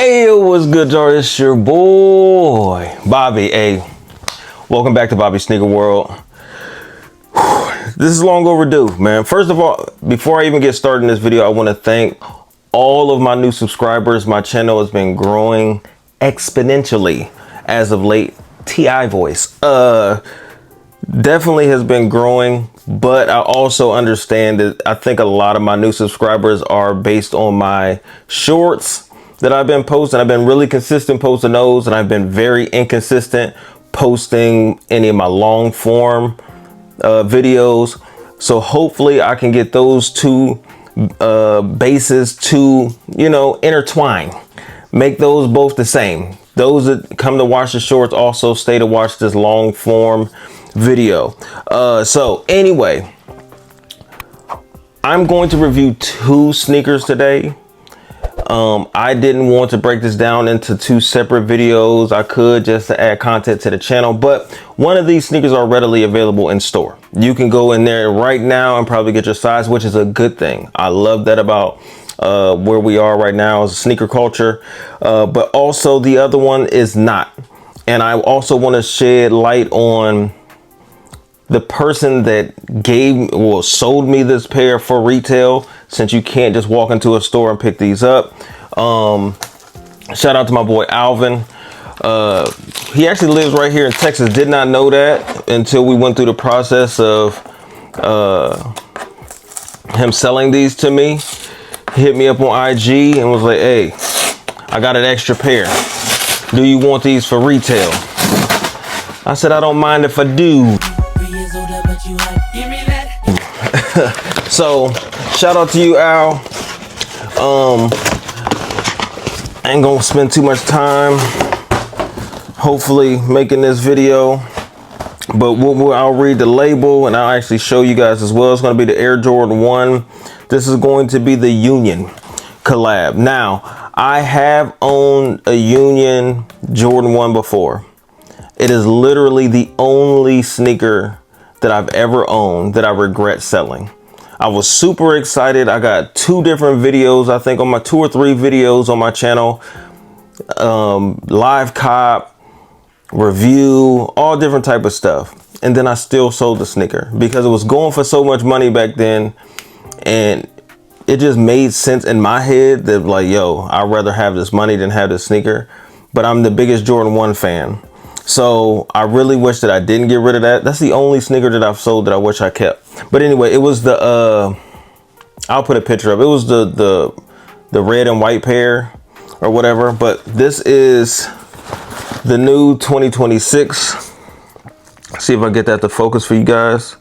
Hey, what's good, y'all? It's your boy, Bobby. Hey, welcome back to Bobby Sneaker World. This is long overdue, man. First of all, before I even get started in this video, I want to thank all of my new subscribers. My channel has been growing exponentially as of late. TI voice. Definitely has been growing, but I also understand that I think a lot of my new subscribers are based on my shorts that I've been posting. I've been really consistent posting those, and I've been very inconsistent posting any of my long form videos. So hopefully I can get those two bases to, intertwine, make those both the same. Those that come to watch the shorts also stay to watch this long form video. So anyway, I'm going to review two sneakers today. I didn't want to break this down into two separate videos. I could just to add content to the channel, but one of these sneakers are readily available in store. You can go in there right now and probably get your size, which is a good thing. I love that about where we are right now as a sneaker culture, but also the other one is not. And I also want to shed light on the person that sold me this pair for retail, since you can't just walk into a store and pick these up. Shout out to my boy Alvin. He actually lives right here in Texas. Did not know that until we went through the process of him selling these to me. He hit me up on IG and was like, hey, I got an extra pair. Do you want these for retail? I said, I don't mind if I do. So shout out to you, Al. I ain't gonna spend too much time hopefully making this video, but I'll read the label and I'll actually show you guys as well. It's gonna be the Air Jordan 1. This is going to be the Union collab. Now, I have owned a Union Jordan 1 before. It is literally the only sneaker that I've ever owned that I regret selling. I was super excited. I got two different videos, I think on my 2 or 3 videos on my channel, live cop, review, all different type of stuff. And then I still sold the sneaker because it was going for so much money back then. And it just made sense in my head that like, yo, I'd rather have this money than have this sneaker. But I'm the biggest Jordan 1 fan. So I really wish that I didn't get rid of that. That's the only sneaker that I've sold that I wish I kept. But anyway, it was the, I'll put a picture of it. It was the red and white pair or whatever. But this is the new 2026. See if I get that to focus for you guys.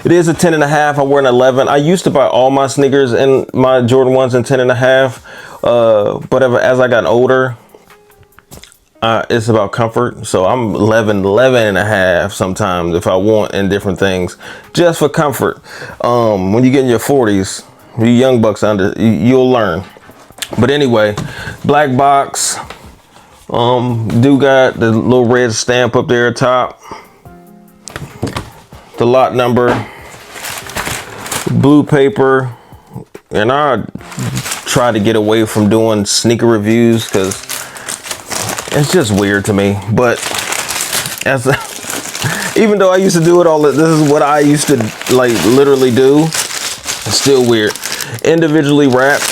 It is a 10.5. I wear an 11. I used to buy all my sneakers and my Jordan 1s in 10.5. But as I got older, it's about comfort. So I'm 11 and a half sometimes if I want, in different things, just for comfort. When you get in your 40s, you young bucks you'll learn. But anyway, black box, do got the little red stamp up there at top, the lot number, blue paper. And I try to get away from doing sneaker reviews because it's just weird to me. But even though I used to do it all, this is what I used to like literally do. It's still weird. Individually wrapped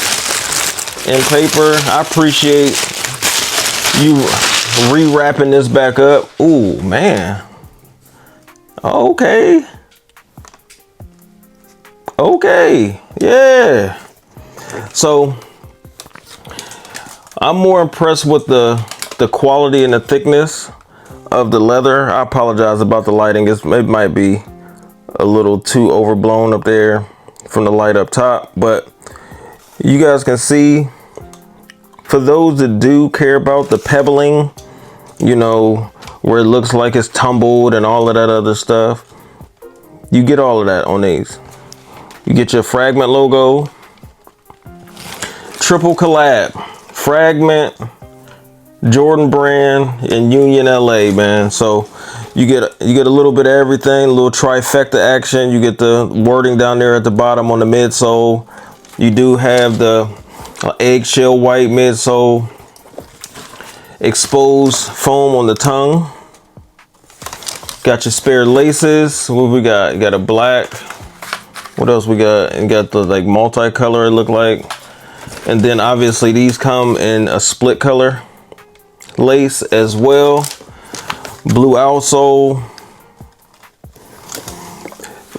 in paper. I appreciate you rewrapping this back up. Ooh, man. Okay. Yeah. So I'm more impressed with the quality and the thickness of the leather. I apologize about the lighting. It might be a little too overblown up there from the light up top, but you guys can see, for those that do care about the pebbling, where it looks like it's tumbled and all of that other stuff, you get all of that on these. You get your Fragment logo, triple collab, Fragment, Jordan brand, and Union LA, man. So you get a little bit of everything, a little trifecta action. You get the wording down there at the bottom on the midsole. You do have the Eggshell white midsole. Exposed foam on the tongue. Got your spare laces. What we got? Got a black. What else we got? And got the like multicolor it look like. And then obviously these come in a split color lace as well. Blue outsole.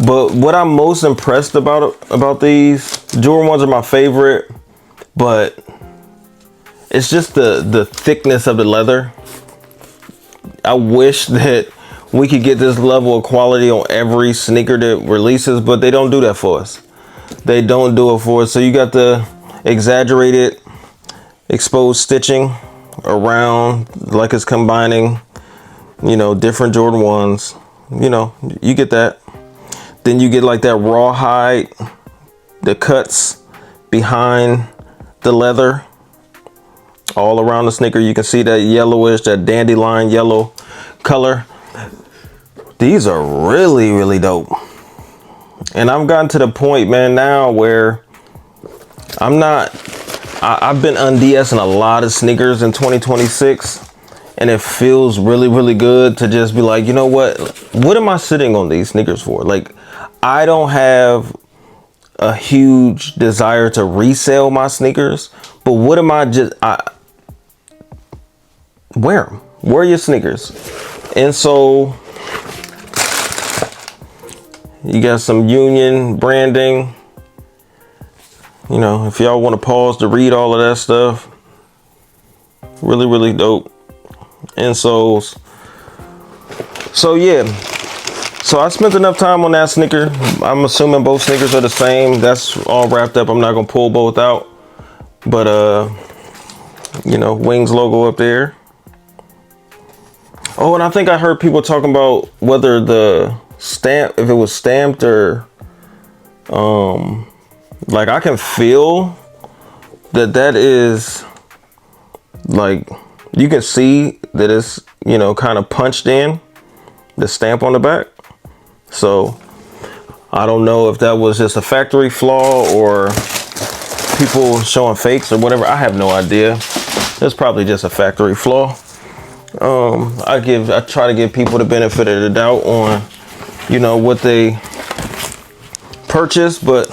But what I'm most impressed about these, Jordan 1s are my favorite, but it's just the thickness of the leather. I wish that we could get this level of quality on every sneaker that releases, but they don't do that for us. They don't do it for us. So you got the exaggerated exposed stitching around, like it's combining, you know, different Jordan 1s. You know, you get that. Then you get like that rawhide, the cuts behind the leather all around the sneaker. You can see that yellowish, that dandelion yellow color. These are really, really dope. And I've gotten to the point, man, now where I've been unDSing a lot of sneakers in 2026. And it feels really, really good to just be like, you know what am I sitting on these sneakers for? Like, I don't have a huge desire to resell my sneakers, but what am I wear them. Wear your sneakers. And so you got some Union branding. You know, if y'all want to pause to read all of that stuff, really, really dope. Insoles. So yeah, so I spent enough time on that sneaker. I'm assuming both sneakers are the same. That's all wrapped up. I'm not gonna pull both out, but you know, Wings logo up there. Oh, and I think I heard people talking about whether the stamp, if it was stamped or like, I can feel that is like, you can see that it's, you know, kind of punched in, the stamp on the back. So I don't know if that was just a factory flaw or people showing fakes or whatever. I have no idea. It's probably just a factory flaw. I try to give people the benefit of the doubt on, you know, what they purchase, but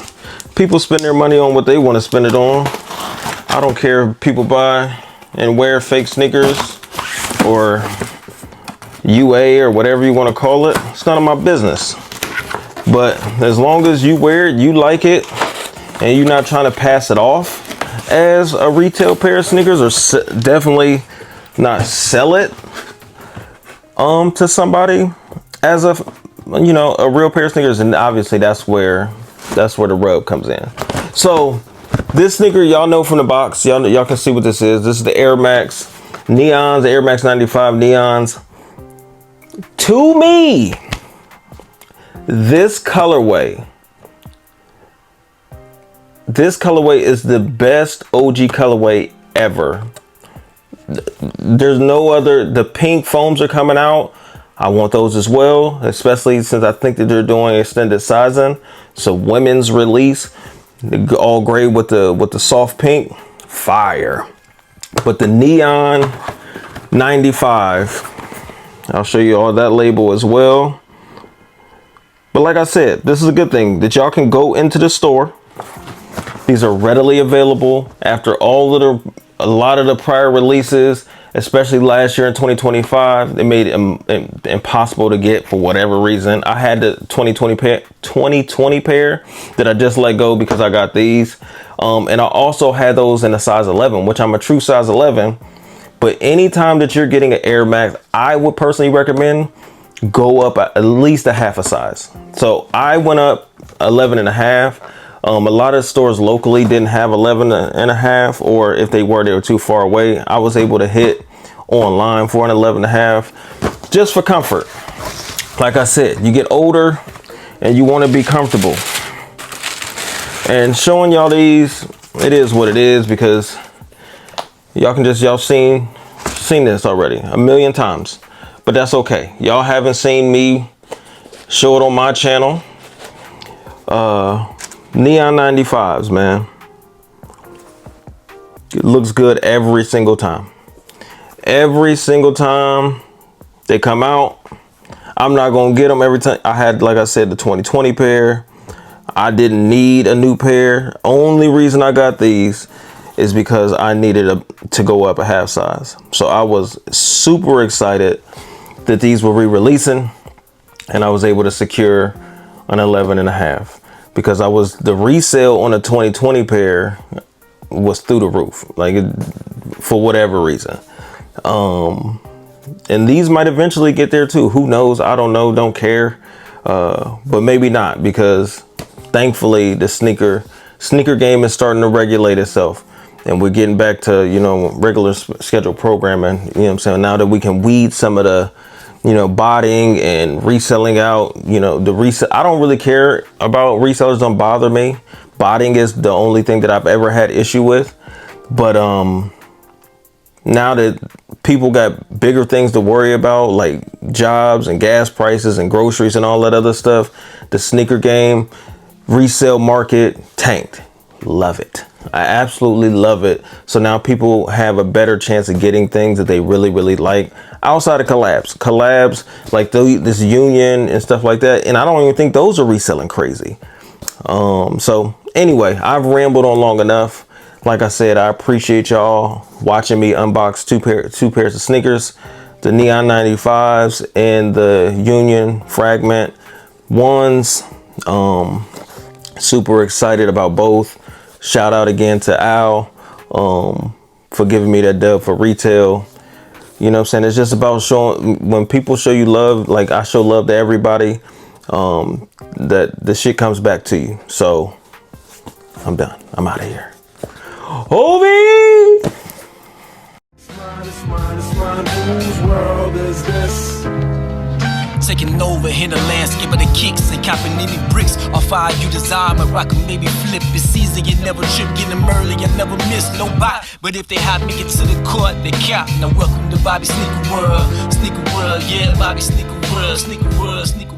people spend their money on what they want to spend it on. I don't care if people buy and wear fake sneakers or UA or whatever you want to call it. It's none of my business. But as long as you wear it, you like it, and you're not trying to pass it off as a retail pair of sneakers, or definitely not sell it to somebody as a, you know, a real pair of sneakers. And obviously that's where the rub comes in. So this sneaker, y'all know from the box, y'all can see what this is. This is the Air Max Neons, the Air Max 95 Neons. To me, this colorway is the best OG colorway ever. There's no other. The pink foams are coming out. I want those as well, especially since I think that they're doing extended sizing. So women's release, all gray with the soft pink, fire. But the Neon 95, I'll show you all that label as well. But like I said, this is a good thing that y'all can go into the store. These are readily available after a lot of the prior releases, especially last year in 2025. They made it impossible to get for whatever reason. I had the 2020 pair that I just let go because I got these. And I also had those in a size 11, which I'm a true size 11. But anytime that you're getting an Air Max, I would personally recommend go up at least a half a size. So I went up 11 and a half. A lot of stores locally didn't have 11 and a half, or if they were too far away. I was able to hit online for an 11 and a half just for comfort. Like I said, you get older and you want to be comfortable. And showing y'all these, it is what it is, because y'all seen this already a million times, but that's okay. Y'all haven't seen me show it on my channel. Neon 95s, man. It looks good every single time. Every single time they come out, I'm not gonna get them every time. I had, like I said, the 2020 pair. I didn't need a new pair. Only reason I got these is because I needed to go up a half size. So I was super excited that these were re-releasing, and I was able to secure an 11 and a half, because the resale on a 2020 pair was through the roof, like for whatever reason. And these might eventually get there too. Who knows? I don't know. Don't care. But maybe not, because thankfully the sneaker game is starting to regulate itself, and we're getting back to, you know, regular scheduled programming. You know what I'm saying? Now that we can weed some of the, you know, botting and reselling out, you know, I don't really care about resellers. Don't bother me. Botting is the only thing that I've ever had issue with. But now that people got bigger things to worry about, like jobs and gas prices and groceries and all that other stuff, the sneaker game, resale market tanked. Love it. I absolutely love it. So now people have a better chance of getting things that they really, really like outside of collabs like this Union and stuff like that. And I don't even think those are reselling crazy. So anyway, I've rambled on long enough. Like I said, I appreciate y'all watching me unbox two pairs of sneakers, the Neon 95s and the Union Fragment ones. Super excited about both. Shout out again to Al for giving me that dub for retail. You know what I'm saying? It's just about showing, when people show you love, like I show love to everybody, that the shit comes back to you. So I'm done. I'm out of here. Obi! Whose world is this? Taking over in the landscape of the kicks and copping any bricks off how you design my rock, maybe flip. It's easy, you never trip, get them early, I never miss no bite. But if they hop me get to the court, they count. Now welcome to Bobby Sneaker World, yeah, Bobby Sneaker World, Sneaker World, Sneaker